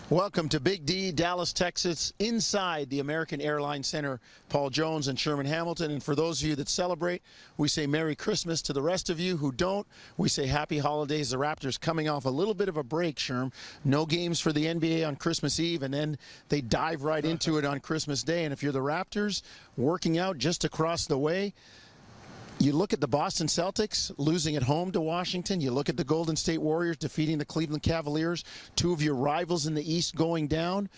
Welcome to Big D, Dallas, Texas, inside the American Airlines Center. Paul Jones and Sherman Hamilton. And for those of you that celebrate, we say Merry Christmas. To the rest of you who don't, we say Happy Holidays. The Raptors coming off a little bit of a break, Sherm. No games for the NBA on Christmas Eve, and then they dive right into it on Christmas Day. And if you're the Raptors working out just across the way, you look at the Boston Celtics losing at home to Washington. You look at the Golden State Warriors defeating the Cleveland Cavaliers. Two of your rivals in the East going down.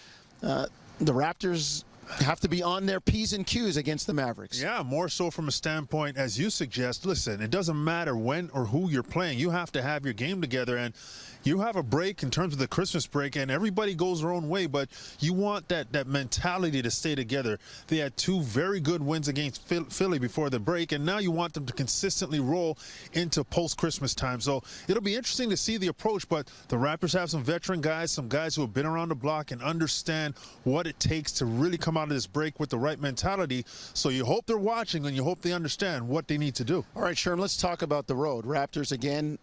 The Raptors have to be on their P's and Q's against the Mavericks. Yeah, more so from a standpoint, as you suggest, listen, it doesn't matter when or who you're playing. You have to have your game together, and you have a break in terms of the Christmas break, and everybody goes their own way, but you want that mentality to stay together. They had two very good wins against Philly before the break, and now you want them to consistently roll into post-Christmas time. So it'll be interesting to see the approach, but the Raptors have some veteran guys, some guys who have been around the block and understand what it takes to really come out of this break with the right mentality. So you hope they're watching, and you hope they understand what they need to do. All right, Sherm, let's talk about the road. Raptors again.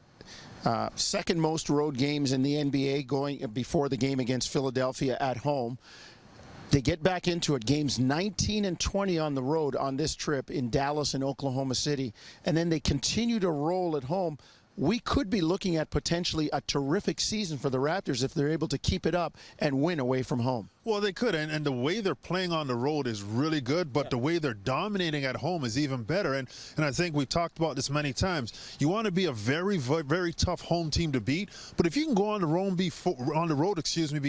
Second most road games in the NBA, going before the game against Philadelphia at home. They get back into it. Games 19 and 20 on the road on this trip in Dallas and Oklahoma City. And then they continue to roll at home. We could be looking at potentially a terrific season for the Raptors if they're able to keep it up and win away from home. Well, they could, and the way they're playing on the road is really good, but the way they're dominating at home is even better. And I think we've talked about this many times. You want to be a very, very tough home team to beat, but if you can go on the road, be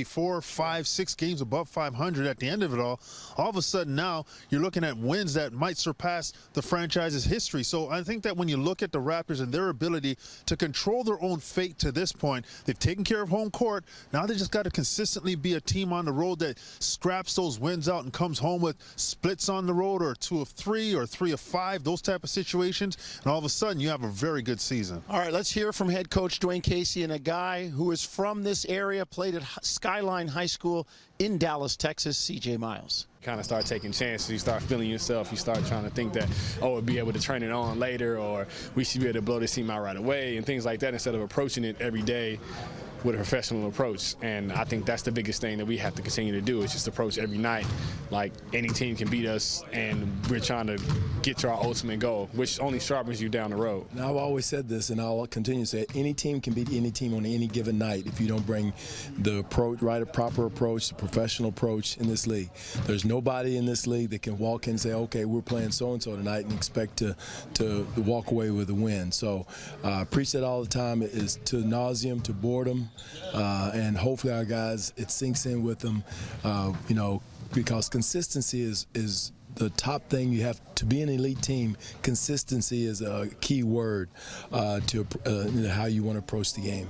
4, 5, 6 games above 500 at the end of it all of a sudden now you're looking at wins that might surpass the franchise's history. So I think that when you look at the Raptors and their ability to control their own fate to this point, they've taken care of home court. Now they just got to consistently be a team on the road that scraps those wins out and comes home with splits on the road, or 2 of 3 or 3 of 5, those type of situations, and all of a sudden you have a very good season. All right, let's hear from head coach Dwayne Casey, and a guy who is from this area, played at Skyline High School in Dallas, Texas, C.J. Miles. Kind of start taking chances. You start feeling yourself. You start trying to think that, oh, we'll be able to turn it on later, or we should be able to blow this team out right away, and things like that, instead of approaching it every day with a professional approach. And I think that's the biggest thing that we have to continue to do, is just approach every night like any team can beat us, and we're trying to get to our ultimate goal, which only sharpens you down the road. Now, I've always said this, and I'll continue to say it: any team can beat any team on any given night if you don't bring the approach, a proper approach, the professional approach in this league. There's nobody in this league that can walk in and say, okay, we're playing so-and-so tonight, and expect to walk away with a win. So I preach that all the time. It is to nauseam, to boredom. And hopefully our guys, it sinks in with them, because consistency is the top thing you have to be an elite team. Consistency is a key word to how you want to approach the game.